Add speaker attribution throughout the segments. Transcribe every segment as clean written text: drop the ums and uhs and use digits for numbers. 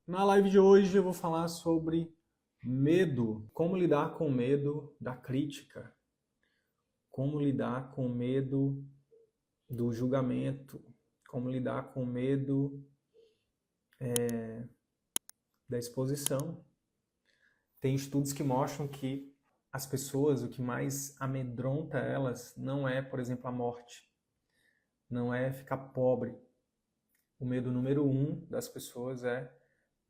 Speaker 1: Na live de hoje eu vou falar sobre medo, como lidar com o medo da crítica, como lidar com o medo do julgamento, como lidar com o medo da exposição. Tem estudos que mostram que as pessoas, o que mais amedronta elas não é, por exemplo, a morte, não é ficar pobre. O medo número um das pessoas é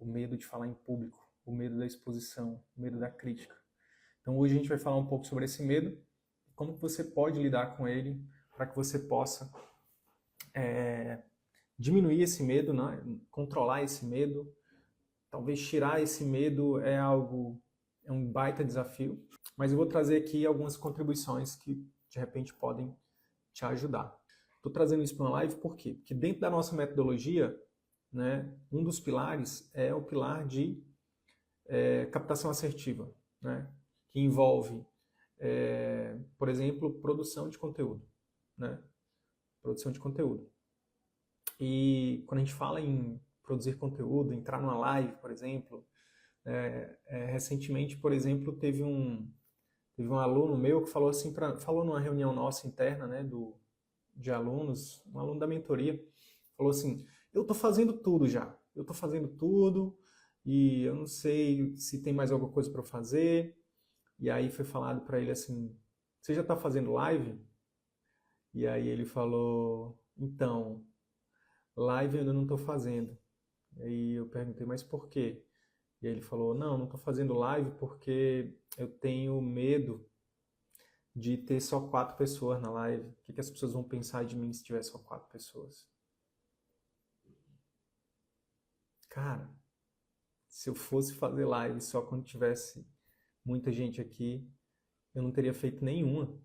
Speaker 1: o medo de falar em público, o medo da exposição, o medo da crítica. Então hoje a gente vai falar um pouco sobre esse medo, como que você pode lidar com ele para que você possa diminuir esse medo, né? Controlar esse medo. Talvez tirar esse medo é um baita desafio, mas eu vou trazer aqui algumas contribuições que de repente podem te ajudar. Estou trazendo isso para uma live por quê? Porque dentro da nossa metodologia, né, um dos pilares é o pilar de captação assertiva, né, que envolve, por exemplo, produção de conteúdo. Né, produção de conteúdo. E quando a gente fala em produzir conteúdo, entrar numa live, por exemplo, recentemente, por exemplo, teve um aluno meu que falou assim, falou numa reunião nossa interna, né, de alunos, um aluno da mentoria, falou assim, eu estou fazendo tudo já, eu estou fazendo tudo e eu não sei se tem mais alguma coisa para fazer. E aí foi falado para ele assim, você já está fazendo live? E aí ele falou, então, live eu ainda não estou fazendo. E aí eu perguntei, mas por quê? E aí ele falou, não estou fazendo live porque eu tenho medo de ter só 4 pessoas na live. O que as pessoas vão pensar de mim se tiver só 4 pessoas? Cara, se eu fosse fazer live só quando tivesse muita gente aqui, eu não teria feito nenhuma.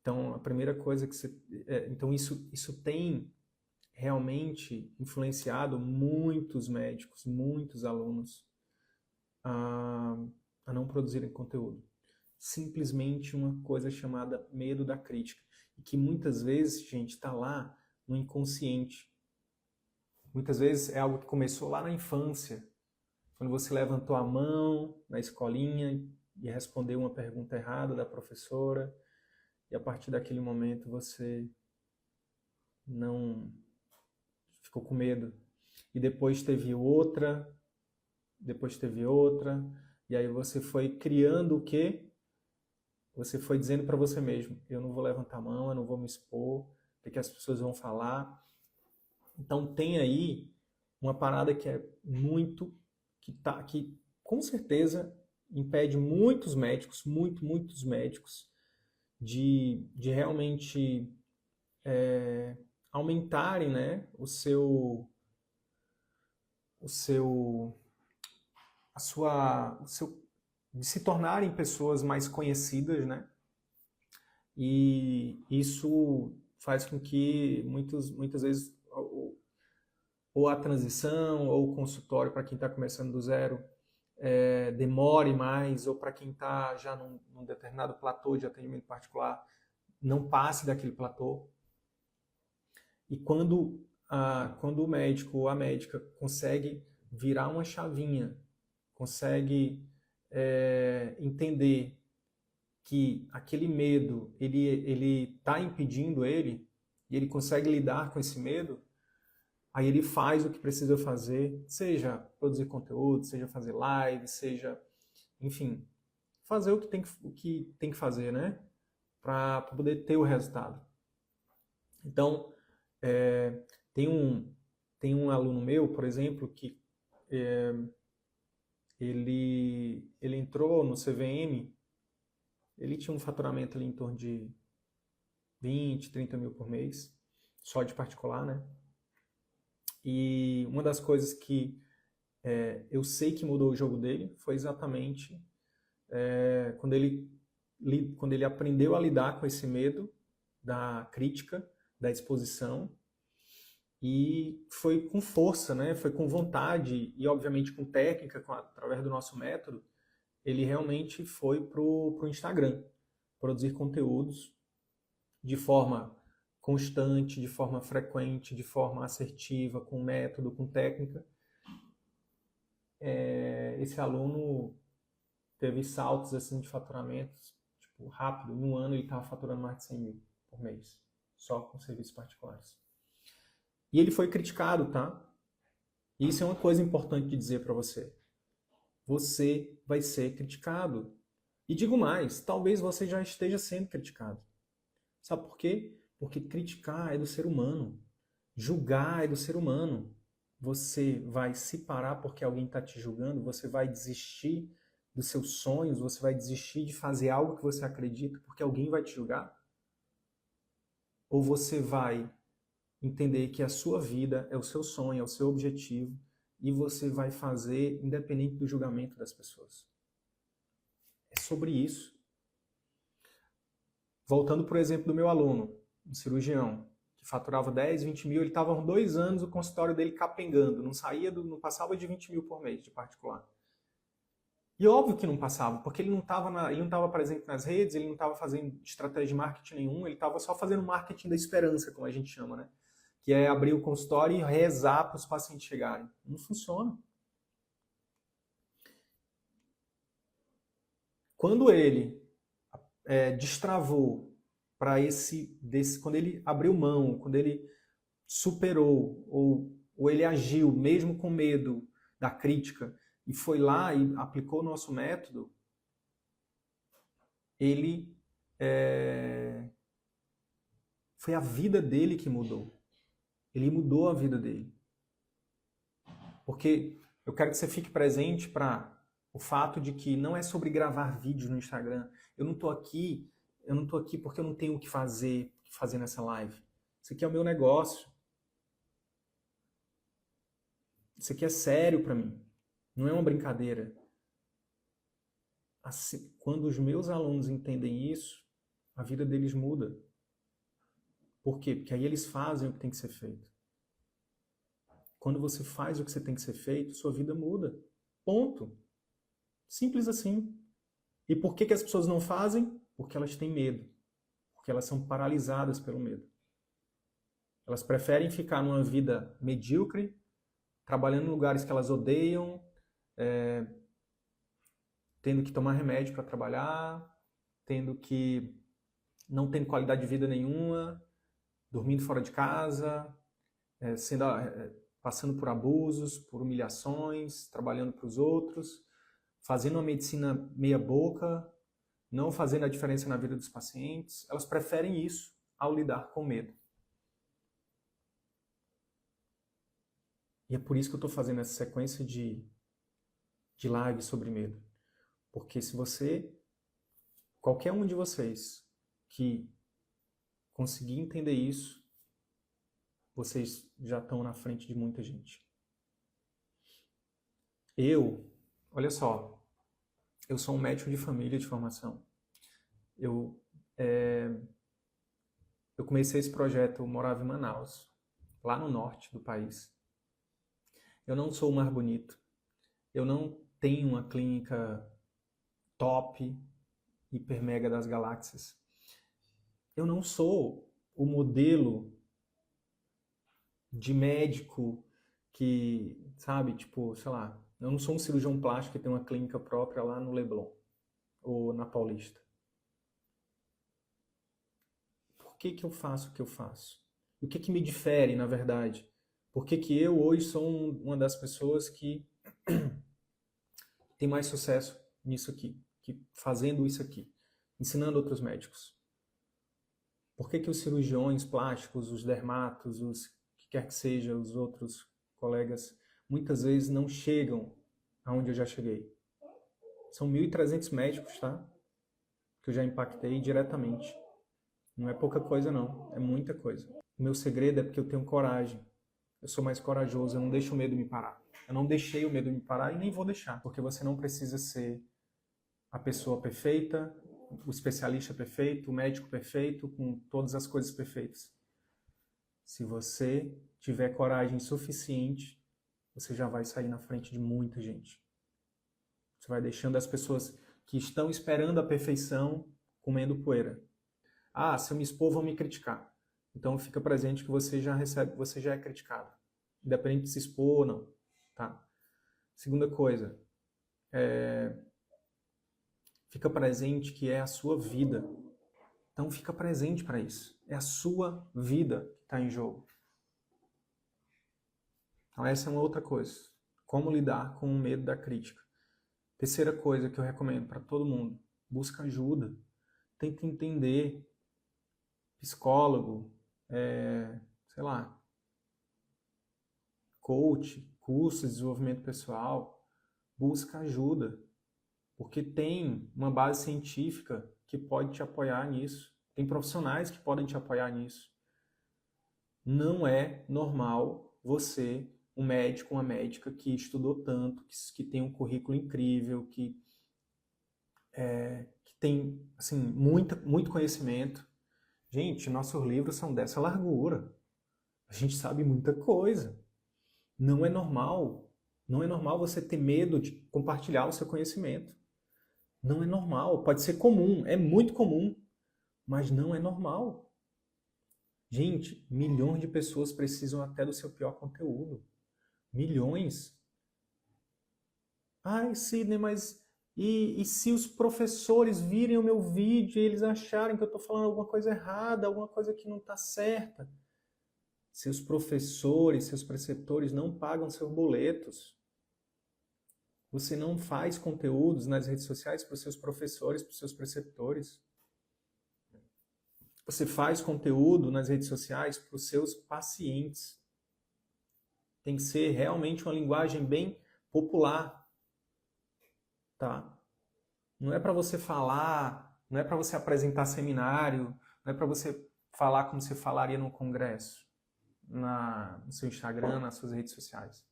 Speaker 1: Então, a primeira coisa que você... então, isso tem realmente influenciado muitos médicos, muitos alunos a não produzirem conteúdo. Simplesmente uma coisa chamada medo da crítica. E que muitas vezes, gente, está lá no inconsciente. Muitas vezes é algo que começou lá na infância, quando você levantou a mão na escolinha e respondeu uma pergunta errada da professora, e a partir daquele momento você não ficou com medo. E depois teve outra, e aí você foi criando o quê? Você foi dizendo para você mesmo, eu não vou levantar a mão, eu não vou me expor, porque as pessoas vão falar. Então tem aí uma parada que é muito, que com certeza impede muitos médicos, muitos médicos, de realmente aumentarem, né, o seu, a sua, o seu, de se tornarem pessoas mais conhecidas, né? E isso faz com que muitas vezes ou a transição ou o consultório para quem está começando do zero demore mais, ou para quem está já num determinado platô de atendimento particular não passe daquele platô. E quando o médico ou a médica consegue virar uma chavinha, consegue entender que aquele medo ele está impedindo ele, e ele consegue lidar com esse medo, aí ele faz o que precisa fazer, seja produzir conteúdo, seja fazer live, seja, enfim, fazer o que tem que fazer, né? Para poder ter o resultado. Então, é, tem, um, tem um aluno meu, por exemplo, que ele entrou no CVM, ele tinha um faturamento ali em torno de 20, 30 mil por mês, só de particular, né? E uma das coisas que eu sei que mudou o jogo dele foi exatamente quando ele aprendeu a lidar com esse medo da crítica, da exposição, e foi com força, né? Foi com vontade e, obviamente, com técnica, através do nosso método, ele realmente foi pro Instagram produzir conteúdos de forma constante, de forma frequente, de forma assertiva, com método, com técnica, esse aluno teve saltos assim de faturamentos, tipo, rápido. Em um ano ele estava faturando mais de 100 mil por mês, só com serviços particulares. E ele foi criticado, tá? E isso é uma coisa importante de dizer para você. Você vai ser criticado. E digo mais, talvez você já esteja sendo criticado. Sabe por quê? Porque criticar é do ser humano. Julgar é do ser humano. Você vai se parar porque alguém está te julgando, você vai desistir dos seus sonhos, você vai desistir de fazer algo que você acredita porque alguém vai te julgar? Ou você vai entender que a sua vida é o seu sonho, é o seu objetivo e você vai fazer independente do julgamento das pessoas? É sobre isso. Voltando para o exemplo do meu aluno, um cirurgião, que faturava 10, 20 mil, ele estava há 2 anos o consultório dele capengando, não passava de 20 mil por mês de particular. E óbvio que não passava, porque ele não estava presente nas redes, ele não estava fazendo estratégia de marketing nenhum, ele estava só fazendo marketing da esperança, como a gente chama, né? Que é abrir o consultório e rezar para os pacientes chegarem. Não funciona. Quando ele destravou para quando ele abriu mão, quando ele superou ou ele agiu mesmo com medo da crítica e foi lá e aplicou o nosso método, ele foi a vida dele que mudou. Ele mudou a vida dele. Porque eu quero que você fique presente para o fato de que não é sobre gravar vídeos no Instagram. Eu não tô aqui porque eu não tenho o que fazer nessa live. Isso aqui é o meu negócio. Isso aqui é sério para mim. Não é uma brincadeira. Assim, quando os meus alunos entendem isso, a vida deles muda. Por quê? Porque aí eles fazem o que tem que ser feito. Quando você faz o que você tem que ser feito, sua vida muda. Ponto. Simples assim. E por que as pessoas não fazem? Porque elas têm medo. Porque elas são paralisadas pelo medo. Elas preferem ficar numa vida medíocre, trabalhando em lugares que elas odeiam, tendo que tomar remédio para trabalhar, não tendo qualidade de vida nenhuma, dormindo fora de casa, passando por abusos, por humilhações, trabalhando para os outros, fazendo uma medicina meia boca, não fazendo a diferença na vida dos pacientes. Elas preferem isso ao lidar com medo. E é por isso que eu estou fazendo essa sequência de lives sobre medo. Porque se qualquer um de vocês que conseguir entender isso, vocês já estão na frente de muita gente. Olha só, eu sou um médico de família de formação. Eu comecei esse projeto, eu morava em Manaus, lá no norte do país. Eu não sou o mais bonito. Eu não tenho uma clínica top, hiper mega das galáxias. Eu não sou o modelo de médico que, sabe, tipo, sei lá, eu não sou um cirurgião plástico que tem uma clínica própria lá no Leblon ou na Paulista. Por que eu faço o que eu faço? O que me difere, na verdade? Por que eu hoje sou uma das pessoas que tem mais sucesso nisso aqui, fazendo isso aqui, ensinando outros médicos? Por que os cirurgiões plásticos, os dermatos, os que quer que seja, os outros colegas, muitas vezes não chegam aonde eu já cheguei? São 1.300 médicos, tá? Que eu já impactei diretamente. Não é pouca coisa, não. É muita coisa. O meu segredo é porque eu tenho coragem. Eu sou mais corajoso, eu não deixo o medo me parar. Eu não deixei o medo me parar e nem vou deixar. Porque você não precisa ser a pessoa perfeita, o especialista perfeito, o médico perfeito, com todas as coisas perfeitas. Se você tiver coragem suficiente, você já vai sair na frente de muita gente. Você vai deixando as pessoas que estão esperando a perfeição comendo poeira. Ah, se eu me expor, vão me criticar. Então fica presente que você já recebe, você já é criticado, independente de se expor ou não, tá? Segunda coisa, fica presente que é a sua vida. Então fica presente para isso. É a sua vida que está em jogo. Então essa é uma outra coisa. Como lidar com o medo da crítica. Terceira coisa que eu recomendo para todo mundo. Busca ajuda. Tenta entender. Psicólogo, sei lá, coach, curso de desenvolvimento pessoal. Busca ajuda. Porque tem uma base científica que pode te apoiar nisso. Tem profissionais que podem te apoiar nisso. Não é normal você, um médico, uma médica que estudou tanto, que tem um currículo incrível, que tem assim, muito conhecimento. Gente, nossos livros são dessa largura. A gente sabe muita coisa. Não é normal. Não é normal você ter medo de compartilhar o seu conhecimento. Não é normal. Pode ser comum, é muito comum, mas não é normal. Gente, milhões de pessoas precisam até do seu pior conteúdo. Milhões. Ai, Sidney, mas e se os professores virem o meu vídeo e eles acharem que eu estou falando alguma coisa errada, alguma coisa que não está certa? Seus professores, seus preceptores não pagam seus boletos. Você não faz conteúdos nas redes sociais para os seus professores, para os seus preceptores. Você faz conteúdo nas redes sociais para os seus pacientes. Tem que ser realmente uma linguagem bem popular, tá? Não é para você falar, não é para você apresentar seminário, não é para você falar como você falaria num congresso, no seu Instagram, nas suas redes sociais.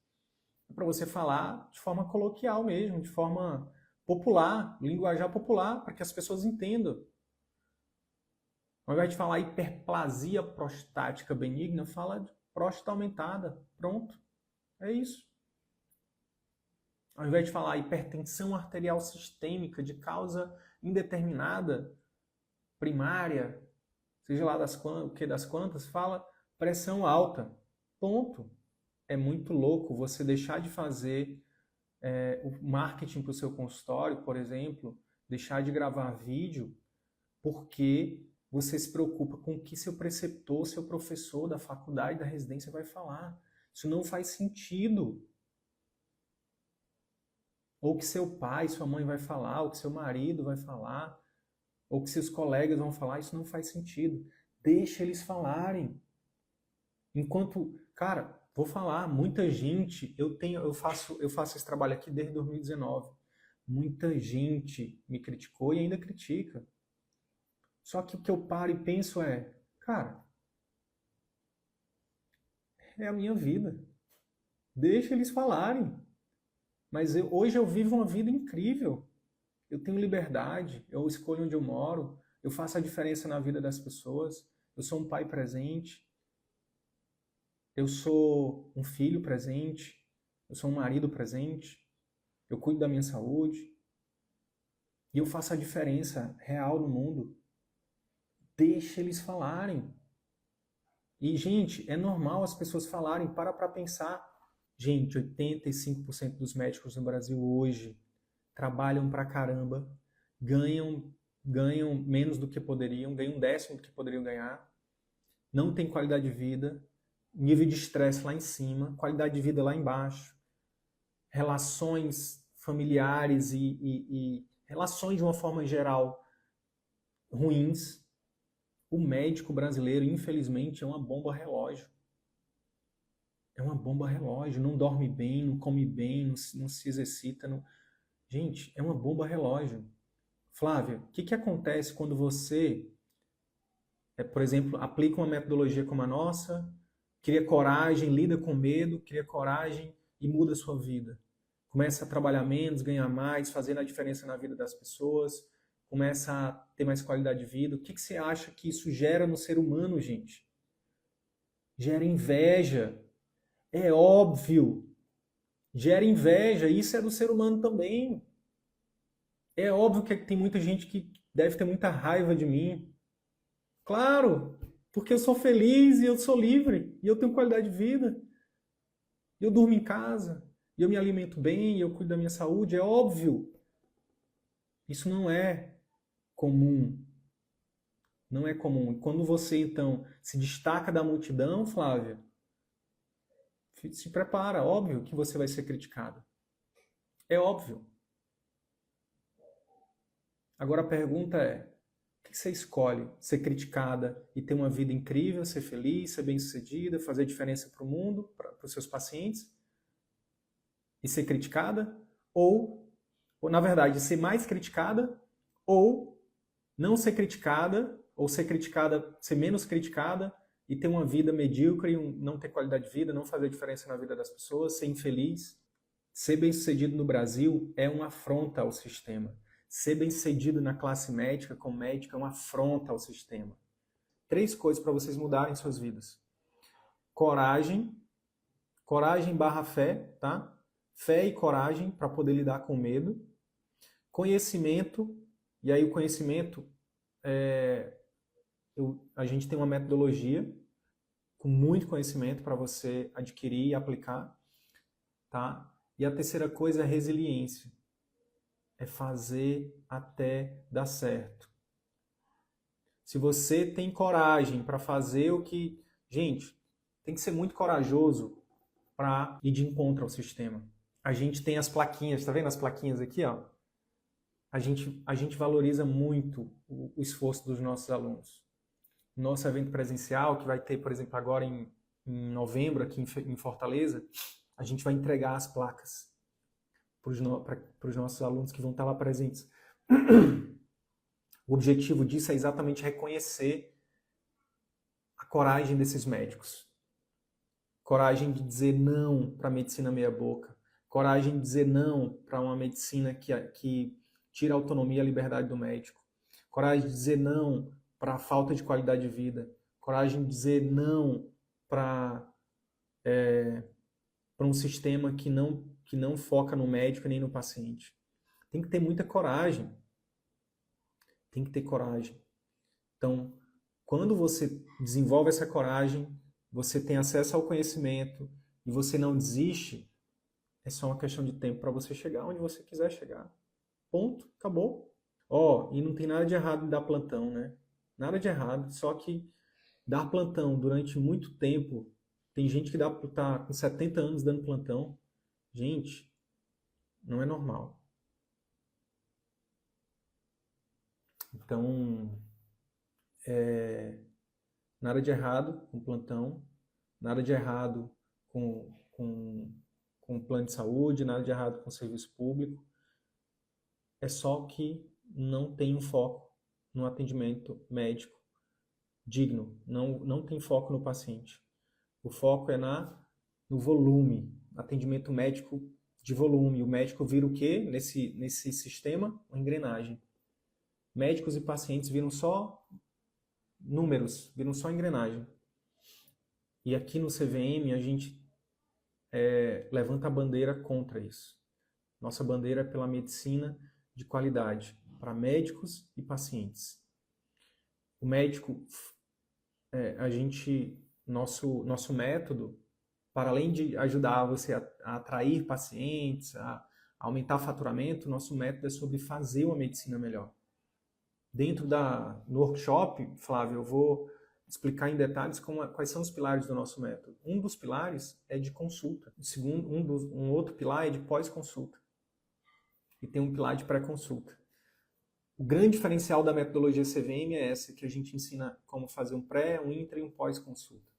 Speaker 1: É para você falar de forma coloquial mesmo, de forma popular, linguajar popular, para que as pessoas entendam. Ao invés de falar hiperplasia prostática benigna, fala de próstata aumentada. Pronto. É isso. Ao invés de falar hipertensão arterial sistêmica de causa indeterminada, primária, seja lá das quantas, fala pressão alta. Ponto. É muito louco você deixar de fazer o marketing para o seu consultório, por exemplo, deixar de gravar vídeo, porque você se preocupa com o que seu preceptor, seu professor da faculdade, da residência vai falar. Isso não faz sentido. Ou que seu pai, sua mãe vai falar, ou que seu marido vai falar, ou que seus colegas vão falar, isso não faz sentido. Deixa eles falarem. Enquanto, cara, vou falar, muita gente, eu faço esse trabalho aqui desde 2019. Muita gente me criticou e ainda critica. Só que o que eu paro e penso é, cara, é a minha vida. Deixa eles falarem. Mas hoje eu vivo uma vida incrível. Eu tenho liberdade, eu escolho onde eu moro, eu faço a diferença na vida das pessoas, eu sou um pai presente, eu sou um filho presente, eu sou um marido presente, eu cuido da minha saúde e eu faço a diferença real no mundo. Deixa eles falarem. E, gente, é normal as pessoas falarem, para pensar. Gente, 85% dos médicos no Brasil hoje trabalham pra caramba, ganham menos do que poderiam, ganham 1/10 do que poderiam ganhar, não tem qualidade de vida, nível de estresse lá em cima, qualidade de vida lá embaixo, relações familiares e relações de uma forma geral ruins. O médico brasileiro, infelizmente, é uma bomba relógio. É uma bomba relógio, não dorme bem, não come bem, não se exercita. Não... Gente, é uma bomba relógio. Flávia, o que acontece quando você, por exemplo, aplica uma metodologia como a nossa, cria coragem, lida com medo, cria coragem e muda a sua vida? Começa a trabalhar menos, ganhar mais, fazendo a diferença na vida das pessoas, começa a ter mais qualidade de vida. O que você acha que isso gera no ser humano, gente? Gera inveja. É óbvio. Gera inveja. Isso é do ser humano também. É óbvio que tem muita gente que deve ter muita raiva de mim. Claro. Porque eu sou feliz e eu sou livre, e eu tenho qualidade de vida, e eu durmo em casa, e eu me alimento bem, e eu cuido da minha saúde. É óbvio. Isso não é comum. Não é comum. E quando você, então, se destaca da multidão, Flávia, se prepara. Óbvio que você vai ser criticado. É óbvio. Agora a pergunta é: o que você escolhe? Ser criticada e ter uma vida incrível, ser feliz, ser bem-sucedida, fazer diferença para o mundo, para os seus pacientes, e ser criticada? Ou, na verdade, ser mais criticada, ou não ser criticada, ou ser criticada, ser menos criticada e ter uma vida medíocre, não ter qualidade de vida, não fazer diferença na vida das pessoas, ser infeliz? Ser bem-sucedido no Brasil é uma afronta ao sistema. Ser bem-sucedido na classe médica, como médico, é uma afronta ao sistema. 3 coisas para vocês mudarem suas vidas. Coragem, coragem barra fé, tá? Fé e coragem para poder lidar com medo. Conhecimento, e aí o conhecimento, a gente tem uma metodologia com muito conhecimento para você adquirir e aplicar, tá? E a terceira coisa é resiliência. É fazer até dar certo. Se você tem coragem para fazer o que... Gente, tem que ser muito corajoso para ir de encontro ao sistema. A gente tem as plaquinhas, tá vendo as plaquinhas aqui, ó? A gente valoriza muito o esforço dos nossos alunos. Nosso evento presencial, que vai ter, por exemplo, agora em novembro, aqui em Fortaleza, a gente vai entregar as placas para os nossos alunos que vão estar lá presentes. O objetivo disso é exatamente reconhecer a coragem desses médicos. Coragem de dizer não para a medicina meia-boca. Coragem de dizer não para uma medicina que tira a autonomia e a liberdade do médico. Coragem de dizer não para a falta de qualidade de vida. Coragem de dizer não para um sistema que não foca no médico nem no paciente. Tem que ter muita coragem. Tem que ter coragem. Então, quando você desenvolve essa coragem, você tem acesso ao conhecimento e você não desiste, é só uma questão de tempo para você chegar onde você quiser chegar. Ponto, acabou. Ó, e não tem nada de errado em dar plantão, né? Nada de errado, só que dar plantão durante muito tempo, tem gente que tá com 70 anos dando plantão. Gente, não é normal. Então, nada de errado com plantão, nada de errado com plano de saúde, nada de errado com serviço público. É só que não tem um foco no atendimento médico digno, não tem foco no paciente. O foco é no volume, atendimento médico de volume. O médico vira o quê nesse sistema? Uma engrenagem. Médicos e pacientes viram só números, viram só engrenagem. E aqui no CVM a gente levanta a bandeira contra isso. Nossa bandeira é pela medicina de qualidade, para médicos e pacientes. O médico, nosso método, para além de ajudar você a atrair pacientes, a aumentar o faturamento, nosso método é sobre fazer uma medicina melhor. No workshop, Flávio, eu vou explicar em detalhes quais são os pilares do nosso método. Um dos pilares é de consulta. Um outro pilar é de pós-consulta. E tem um pilar de pré-consulta. O grande diferencial da metodologia CVM é essa, que a gente ensina como fazer um pré, um intra e um pós-consulta.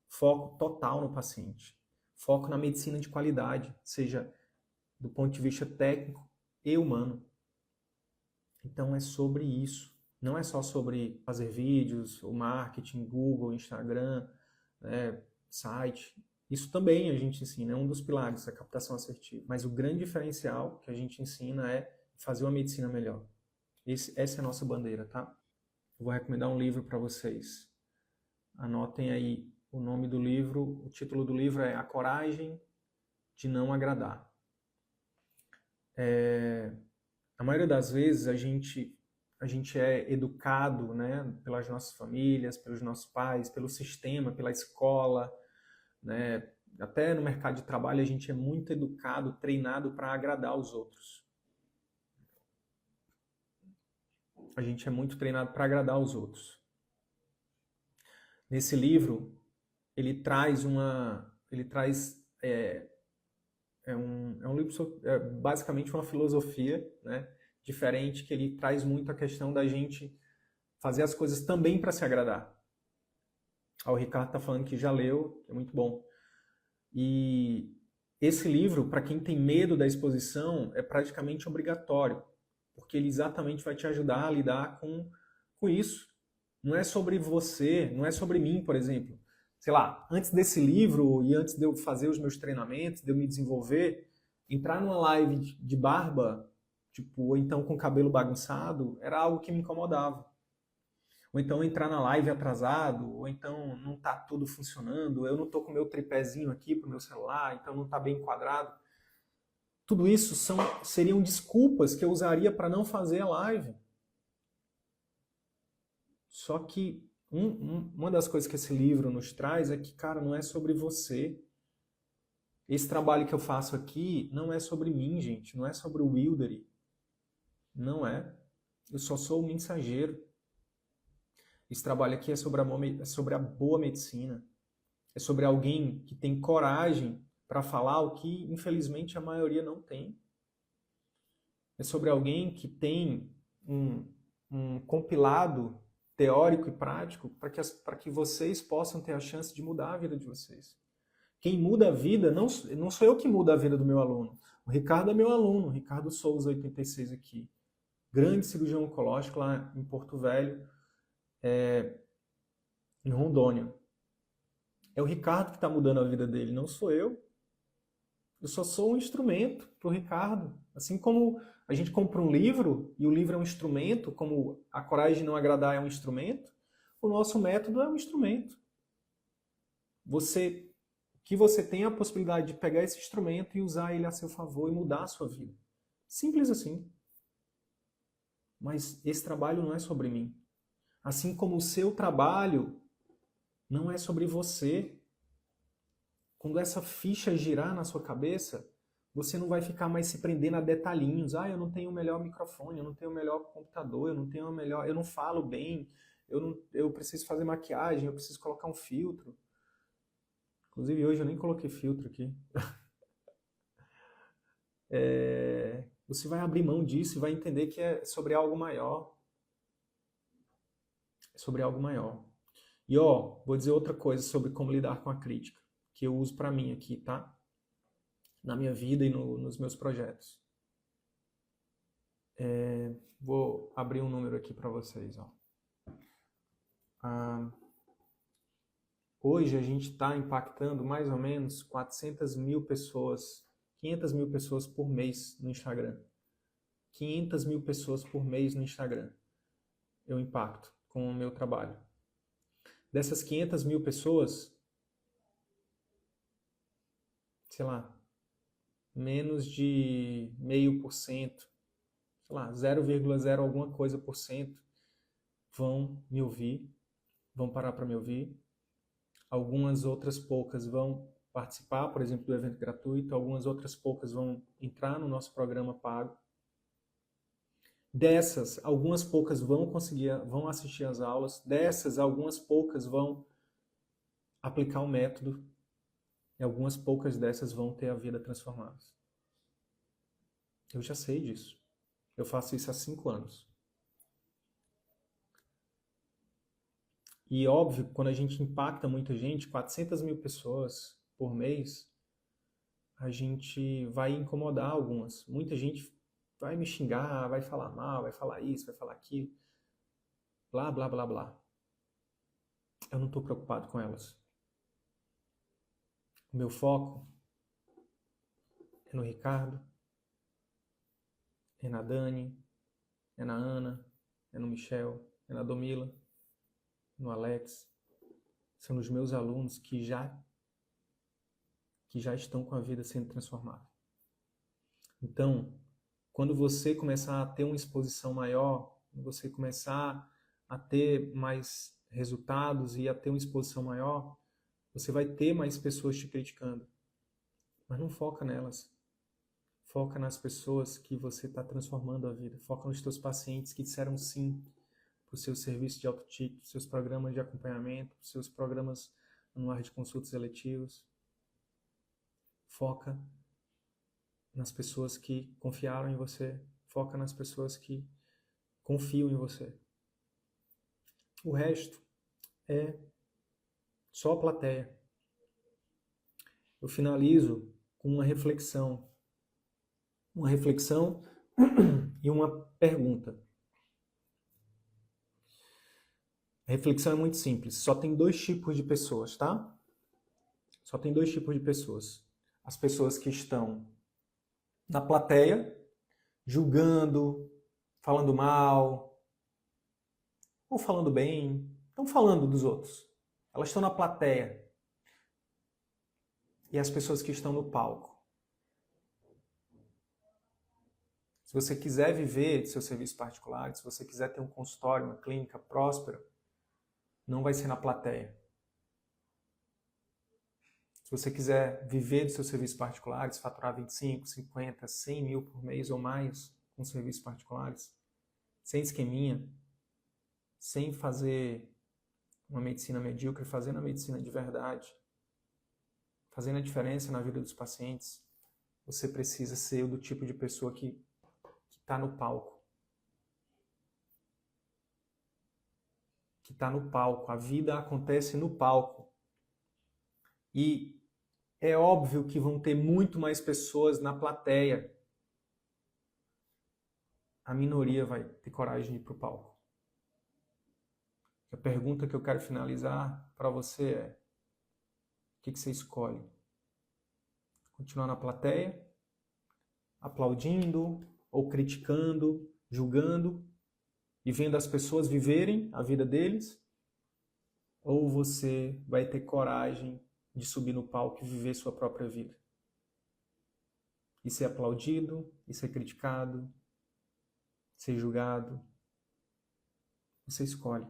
Speaker 1: Foco total no paciente. Foco na medicina de qualidade, seja do ponto de vista técnico e humano. Então é sobre isso. Não é só sobre fazer vídeos, o marketing, Google, Instagram, site. Isso também a gente ensina, é um dos pilares da captação assertiva. Mas o grande diferencial que a gente ensina é fazer uma medicina melhor. Essa é a nossa bandeira, tá? Eu vou recomendar um livro para vocês. Anotem aí o nome do livro, o título do livro é A Coragem de Não Agradar. A maioria das vezes a gente a gente é educado, né, pelas nossas famílias, pelos nossos pais, pelo sistema, pela escola, né? Até no mercado de trabalho a gente é muito educado, treinado para agradar os outros. A gente é muito treinado para agradar os outros. Nesse livro, ele traz é um livro basicamente uma filosofia, né, diferente, que ele traz muito a questão da gente fazer as coisas também para se agradar. O Ricardo está falando que já leu, é muito bom. E esse livro, para quem tem medo da exposição, é praticamente obrigatório, porque ele exatamente vai te ajudar a lidar com isso. Não é sobre você, não é sobre mim, por exemplo. Sei lá, antes desse livro e antes de eu fazer os meus treinamentos, de eu me desenvolver, entrar numa live de barba, tipo, ou então com cabelo bagunçado, era algo que me incomodava. Ou então entrar na live atrasado, ou então não tá tudo funcionando, eu não tô com o meu tripézinho aqui pro meu celular, então não tá bem enquadrado. Tudo isso seriam desculpas que eu usaria para não fazer a live. Só que uma das coisas que esse livro nos traz é que, cara, não é sobre você. Esse trabalho que eu faço aqui não é sobre mim, gente. Não é sobre o Wildery. Não é. Eu só sou o mensageiro. Esse trabalho aqui é sobre a boa medicina. É sobre alguém que tem coragem para falar o que, infelizmente, a maioria não tem. É sobre alguém que tem um compilado teórico e prático para que vocês possam ter a chance de mudar a vida de vocês. Quem muda a vida, não sou eu que mudo a vida do meu aluno. O Ricardo é meu aluno, o Ricardo Souza, 86 aqui. Grande cirurgião oncológico lá em Porto Velho, em Rondônia. É o Ricardo que está mudando a vida dele, não sou eu. Eu só sou um instrumento para o Ricardo. Assim como a gente compra um livro e o livro é um instrumento, como a coragem de não agradar é um instrumento, o nosso método é um instrumento. Que você tenha a possibilidade de pegar esse instrumento e usar ele a seu favor e mudar a sua vida. Simples assim. Mas esse trabalho não é sobre mim. Assim como o seu trabalho não é sobre você. Quando essa ficha girar na sua cabeça, você não vai ficar mais se prendendo a detalhinhos. Ah, eu não tenho o melhor microfone, eu não tenho o melhor computador, eu não falo bem, eu preciso fazer maquiagem, eu preciso colocar um filtro. Inclusive hoje eu nem coloquei filtro aqui. Você vai abrir mão disso e vai entender que é sobre algo maior. É sobre algo maior. E vou dizer outra coisa sobre como lidar com a crítica, que eu uso para mim aqui, tá? Na minha vida e nos meus projetos. Vou abrir um número aqui para vocês. Hoje a gente está impactando mais ou menos 400 mil pessoas, 500 mil pessoas por mês no Instagram. 500 mil pessoas por mês no Instagram eu impacto com o meu trabalho. Dessas 500 mil pessoas, sei lá, menos de 0,5%, sei lá, 0,0 alguma coisa por cento vão me ouvir, vão parar para me ouvir. Algumas outras poucas vão participar, por exemplo, do evento gratuito, algumas outras poucas vão entrar no nosso programa pago. Dessas, algumas poucas vão assistir às aulas. Dessas, algumas poucas vão aplicar o método. E algumas poucas dessas vão ter a vida transformada. Eu já sei disso. Eu faço isso há 5 anos. E óbvio, quando a gente impacta muita gente, 400 mil pessoas por mês, a gente vai incomodar algumas. Muita gente vai me xingar, vai falar mal, vai falar isso, vai falar aquilo. Blá, blá, blá, blá. Eu não estou preocupado com elas. O meu foco é no Ricardo, é na Dani, é na Ana, é no Michel, é na Domila, no Alex. São os meus alunos que já estão com a vida sendo transformada. Então, quando você começar a ter uma exposição maior, quando você começar a ter mais resultados e a ter uma exposição maior, você vai ter mais pessoas te criticando. Mas não foca nelas. Foca nas pessoas que você está transformando a vida. Foca nos teus pacientes que disseram sim para o seu serviço de alto ticket, seus programas de acompanhamento, seus programas anuais de consultas eletivos. Foca nas pessoas que confiaram em você. Foca nas pessoas que confiam em você. O resto é só plateia. Eu finalizo com uma reflexão. Uma reflexão e uma pergunta. A reflexão é muito simples. Só tem 2 tipos de pessoas, tá? Só tem 2 tipos de pessoas. As pessoas que estão na plateia, julgando, falando mal, ou falando bem, estão falando dos outros. Elas estão na plateia. E as pessoas que estão no palco. Se você quiser viver de seu serviço particular, se você quiser ter um consultório, uma clínica próspera, não vai ser na plateia. Se você quiser viver de seus serviços particulares, faturar 25, 50, 100 mil por mês ou mais com serviços particulares, sem esqueminha, sem fazer uma medicina medíocre, fazendo a medicina de verdade, fazendo a diferença na vida dos pacientes, você precisa ser do tipo de pessoa que está no palco. Que está no palco. A vida acontece no palco. E é óbvio que vão ter muito mais pessoas na plateia. A minoria vai ter coragem de ir para o palco. A pergunta que eu quero finalizar para você é: o que você escolhe? Continuar na plateia, aplaudindo, ou criticando, julgando, e vendo as pessoas viverem a vida deles? Ou você vai ter coragem de subir no palco e viver sua própria vida? E ser aplaudido, e ser criticado, ser julgado? Você escolhe.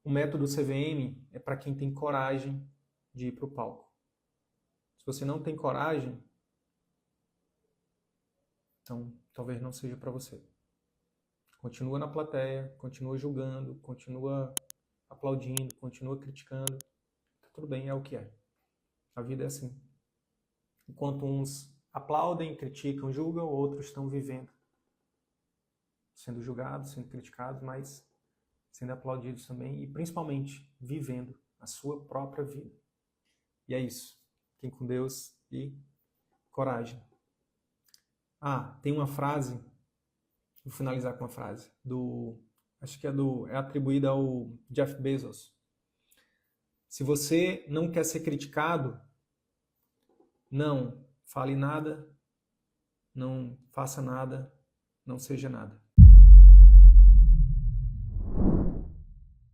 Speaker 1: O método CVM é para quem tem coragem de ir para o palco. Se você não tem coragem, então talvez não seja para você. Continua na plateia, continua julgando, continua aplaudindo, continua criticando. Tá tudo bem, é o que é. A vida é assim. Enquanto uns aplaudem, criticam, julgam, outros estão vivendo. Sendo julgados, sendo criticados, mas sendo aplaudidos também e principalmente vivendo a sua própria vida. E é isso. Fiquem com Deus e coragem. Tem uma frase, vou finalizar com uma frase, acho que é atribuída ao Jeff Bezos. Se você não quer ser criticado, não fale nada, não faça nada, não seja nada.